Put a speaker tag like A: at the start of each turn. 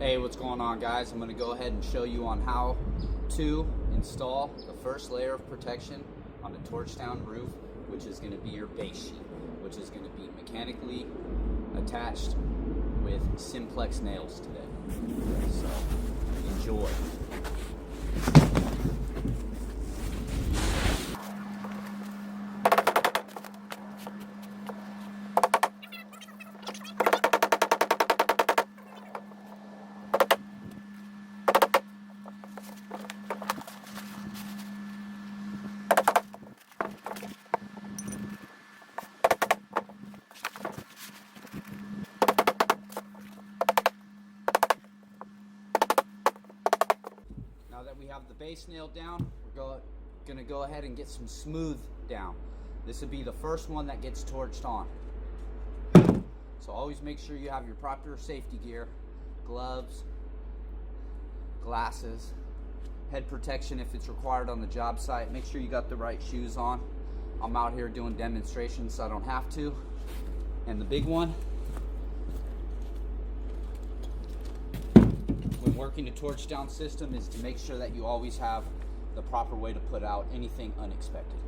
A: Hey, what's going on, guys? I'm going to go ahead and show you on how to install the first layer of protection on a torch down roof, which is going to be your base sheet, which is going to be mechanically attached with simplex nails today. So enjoy. Now that we have the base nailed down, we're going to go ahead and get some smooth down. This would be the first one that gets torched on. So always make sure you have your proper safety gear, gloves, glasses, head protection if it's required on the job site. Make sure you got the right shoes on. I'm out here doing demonstrations so I don't have to. And the big one, when working a torch down system, is to make sure that you always have the proper way to put out anything unexpected.